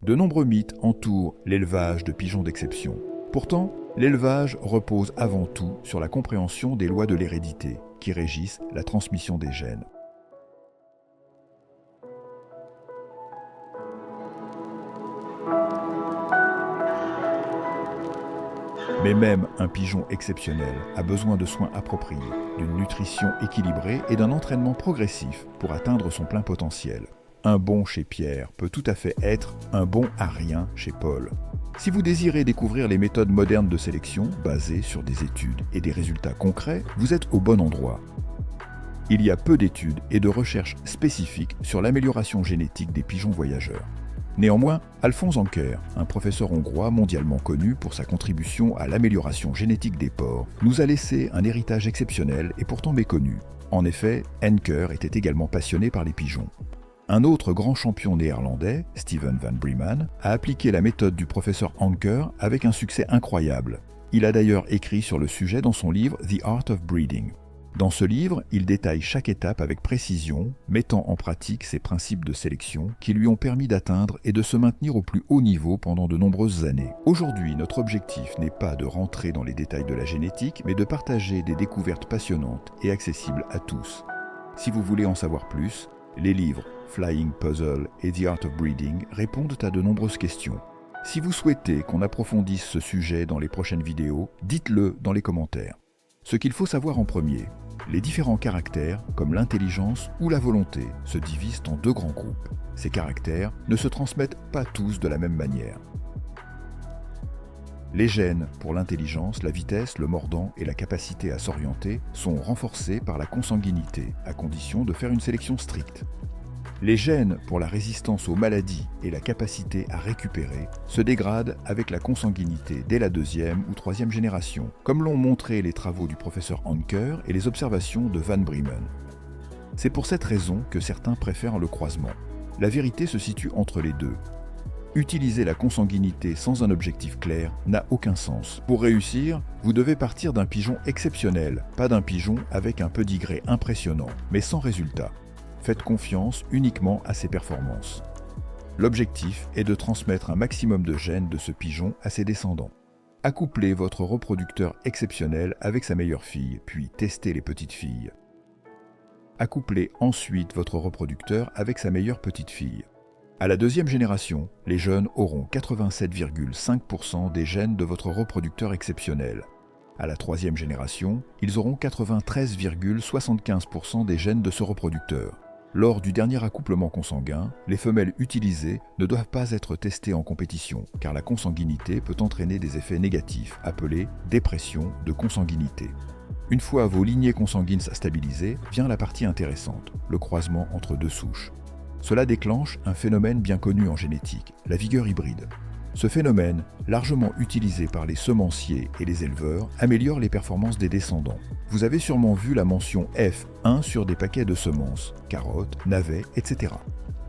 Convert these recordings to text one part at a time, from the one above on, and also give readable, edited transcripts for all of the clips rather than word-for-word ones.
De nombreux mythes entourent l'élevage de pigeons d'exception. Pourtant, l'élevage repose avant tout sur la compréhension des lois de l'hérédité qui régissent la transmission des gènes. Mais même un pigeon exceptionnel a besoin de soins appropriés, d'une nutrition équilibrée et d'un entraînement progressif pour atteindre son plein potentiel. Un bon chez Pierre peut tout à fait être un bon à rien chez Paul. Si vous désirez découvrir les méthodes modernes de sélection, basées sur des études et des résultats concrets, vous êtes au bon endroit. Il y a peu d'études et de recherches spécifiques sur l'amélioration génétique des pigeons voyageurs. Néanmoins, Alphonse Anker, un professeur hongrois mondialement connu pour sa contribution à l'amélioration génétique des porcs, nous a laissé un héritage exceptionnel et pourtant méconnu. En effet, Anker était également passionné par les pigeons. Un autre grand champion néerlandais, Steven van Breeman, a appliqué la méthode du professeur Anker avec un succès incroyable. Il a d'ailleurs écrit sur le sujet dans son livre The Art of Breeding. Dans ce livre, il détaille chaque étape avec précision, mettant en pratique ses principes de sélection qui lui ont permis d'atteindre et de se maintenir au plus haut niveau pendant de nombreuses années. Aujourd'hui, notre objectif n'est pas de rentrer dans les détails de la génétique, mais de partager des découvertes passionnantes et accessibles à tous. Si vous voulez en savoir plus, les livres Flying Puzzle et The Art of Breeding répondent à de nombreuses questions. Si vous souhaitez qu'on approfondisse ce sujet dans les prochaines vidéos, dites-le dans les commentaires. Ce qu'il faut savoir en premier, les différents caractères, comme l'intelligence ou la volonté, se divisent en deux grands groupes. Ces caractères ne se transmettent pas tous de la même manière. Les gènes pour l'intelligence, la vitesse, le mordant et la capacité à s'orienter sont renforcés par la consanguinité, à condition de faire une sélection stricte. Les gènes pour la résistance aux maladies et la capacité à récupérer se dégradent avec la consanguinité dès la deuxième ou troisième génération, comme l'ont montré les travaux du professeur Anker et les observations de Van Breeman. C'est pour cette raison que certains préfèrent le croisement. La vérité se situe entre les deux. Utiliser la consanguinité sans un objectif clair n'a aucun sens. Pour réussir, vous devez partir d'un pigeon exceptionnel, pas d'un pigeon avec un pedigree impressionnant, mais sans résultat. Faites confiance uniquement à ses performances. L'objectif est de transmettre un maximum de gènes de ce pigeon à ses descendants. Accouplez votre reproducteur exceptionnel avec sa meilleure fille, puis testez les petites filles. Accouplez ensuite votre reproducteur avec sa meilleure petite fille. À la deuxième génération, les jeunes auront 87,5% des gènes de votre reproducteur exceptionnel. À la troisième génération, ils auront 93,75% des gènes de ce reproducteur. Lors du dernier accouplement consanguin, les femelles utilisées ne doivent pas être testées en compétition, car la consanguinité peut entraîner des effets négatifs, appelés dépression de consanguinité. Une fois vos lignées consanguines stabilisées, vient la partie intéressante, le croisement entre deux souches. Cela déclenche un phénomène bien connu en génétique, la vigueur hybride. Ce phénomène, largement utilisé par les semenciers et les éleveurs, améliore les performances des descendants. Vous avez sûrement vu la mention F1 sur des paquets de semences, carottes, navets, etc.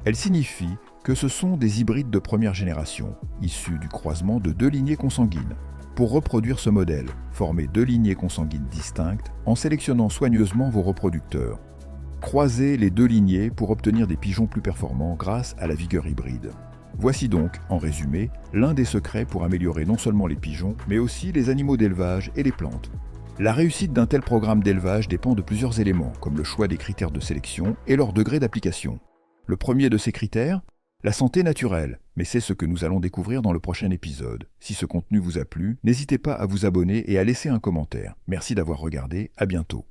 Elle signifie que ce sont des hybrides de première génération, issus du croisement de deux lignées consanguines. Pour reproduire ce modèle, formez deux lignées consanguines distinctes en sélectionnant soigneusement vos reproducteurs. Croisez les deux lignées pour obtenir des pigeons plus performants grâce à la vigueur hybride. Voici donc, en résumé, l'un des secrets pour améliorer non seulement les pigeons, mais aussi les animaux d'élevage et les plantes. La réussite d'un tel programme d'élevage dépend de plusieurs éléments, comme le choix des critères de sélection et leur degré d'application. Le premier de ces critères, la santé naturelle, mais c'est ce que nous allons découvrir dans le prochain épisode. Si ce contenu vous a plu, n'hésitez pas à vous abonner et à laisser un commentaire. Merci d'avoir regardé, à bientôt.